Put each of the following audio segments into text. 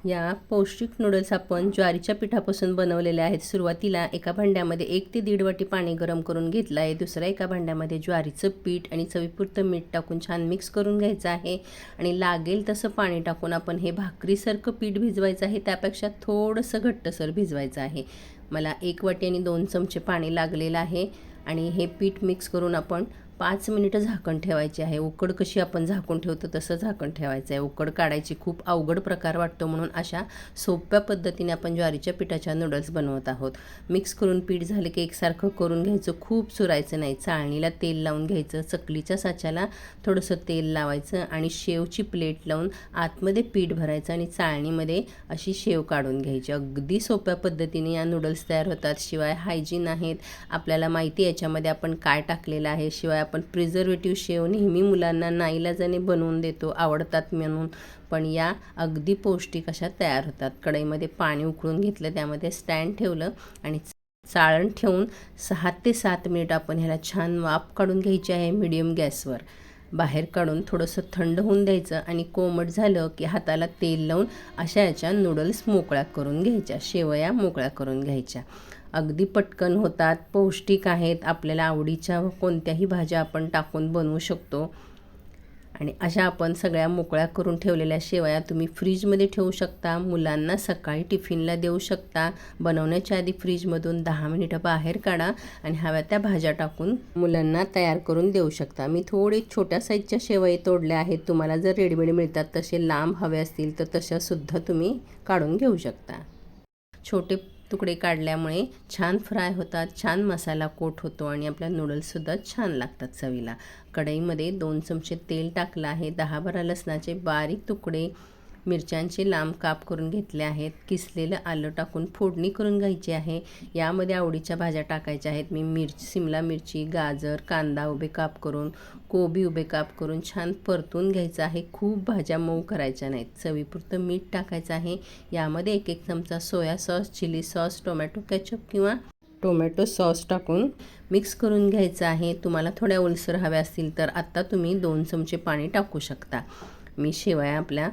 या पौष्टिक नूडल्स आपण ज्वारीच्या पिठापासून बनवलेले आहेत। सुरुवातीला एका भांड्यामध्ये 1 ते 1.5 वाटी पाणी गरम करून घेतलं आहे। दुसऱ्या एका भांड्यामध्ये ज्वारीचं पीठ आणि चवीपुरतं मीठ टाकून छान मिक्स करून घ्यायचं आहे आणि लागेल तसं पाणी टाकून आपण हे भाकरीसारखं पीठ भिजवायचं आहे। त्यापेक्षा थोडंसं घट्टसर भिजवायचं आहे। मला 1 वाटी आणि 2 चमचे पाणी लागलेलं आहे आणि हे पीठ मिक्स करून आपण 5 मिनिटं झाकण ठेवायचे आहे। उकड कशी आपण झाकून ठेवतो तसं झाकण ठेवायचं आहे। उकड काढायची खूप अवघड प्रकार वाटतो, म्हणून अशा सोप्या पद्धतीने आपण ज्वारीच्या पिठाच्या नूडल्स बनवत आहोत। मिक्स करून पीठ झालं की एकसारखं करून घ्यायचं, खूप चुरायचं नाही। चाळणीला तेल लावून घ्यायचं, चकलीच्या साच्याला थोडंसं तेल लावायचं आणि शेवची प्लेट लावून आतमध्ये पीठ भरायचं आणि चाळणीमध्ये अशी शेव काढून घ्यायची। अगदी सोप्या पद्धतीने या नूडल्स तयार होतात। शिवाय हायजीन आहेत, आपल्याला माहिती याच्यामध्ये आपण काय टाकलेलं आहे। शिवाय आपण प्रिझर्वेटिव्ह शेव नेहमी मुलांना नाईलाजाने बनवून देतो, आवडतात म्हणून, पण या अगदी पौष्टिक अशा तयार होतात। कढईमध्ये पाणी उकळून घेतलं, त्यामध्ये स्टँड ठेवलं आणि चाळण ठेवून 6 ते 7 मिनिट आपण ह्याला छान वाफ काढून घ्यायची आहे मीडियम गॅसवर। बाहेर काढून थोडंसं थंड होऊन द्यायचं आणि कोमट झालं की हाताला तेल लावून अशा याच्या नूडल्स मोकळ्या करून घ्यायच्या, शेवया मोकळ्या करून घ्यायच्या। अगदी पटकन होतात, पौष्टिक आहेत, आपल्याला आवडीच्या कोणत्याही भाज्या आपण टाकून बनवू शकतो। आणि अशा आपण सगळ्या मोकळ्या करून ठेवलेल्या शेवया तुम्ही फ्रीजमध्ये ठेवू शकता, मुलांना सकाळी टिफिनला देऊ शकता। बनवण्याच्या आधी फ्रीजमधून 10 मिनिटं बाहेर काढा आणि हव्या त्या भाज्या टाकून मुलांना तयार करून देऊ शकता। मी थोडे छोट्या साईजच्या शेवया तोडल्या आहेत, तुम्हाला जर रेडीमेड मिळतात तसे लांब हवे असतील तर तशासुद्धा तुम्ही काढून घेऊ शकता। छोटे तुकडे काढल्यामुळे छान फ्राय होतात, छान मसाला कोट होतो आणि आपल्या नूडल्ससुद्धा छान लागतात चवीला। कढईमध्ये 2 चमचे तेल टाकलं आहे, 10-12 लसणाचे बारीक तुकडे, मिरच्यांचे लांब काप करून घेतले आहेत, किसलेलं आलं टाकून फोडणी करून घ्यायची आहे। यामध्ये आवडीच्या भाज्या टाकायच्या आहेत। मी सिमला मिरची, गाजर, कांदा उभे काप करून, कोबी उभे काप करून छान परतून घ्यायचं आहे। खूप भाज्या मऊ करायच्या नाहीत। चवीपुरतं मीठ टाकायचं आहे। यामध्ये 1 चमचा soya sauce, chilli sauce, tomato ketchup किंवा टोमॅटो सॉस टाकून मिक्स करून घ्यायचं आहे। तुम्हाला थोड्या ओलसर हव्या असतील तर आत्ता तुम्ही 2 चमचे पाणी टाकू शकता। मी शेवया आपल्या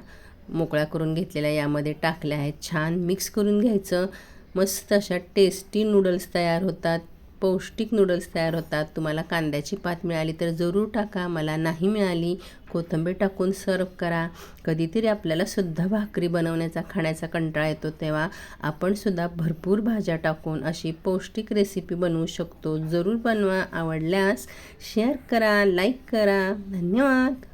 मोकळ्या करून घेतलेल्या यामध्ये टाकल्या आहेत, छान मिक्स करून घ्यायचं। मस्त अशा टेस्टी नूडल्स तयार होतात, पौष्टिक नूडल्स तयार होतात। तुम्हाला कांद्याची पात मिळाली तर जरूर टाका, मला नाही मिळाली, कोथिंबीर टाकून सर्व करा। कधीतरी आपल्याला सुद्धा भाकरी बनवण्याचा खाण्याचा कंटाळा येतो, तेव्हा आपण सुद्धा भरपूर भाज्या टाकून अशी पौष्टिक रेसिपी बनवू शकतो। जरूर बनवा, आवडल्यास शेअर करा, लाईक करा। धन्यवाद।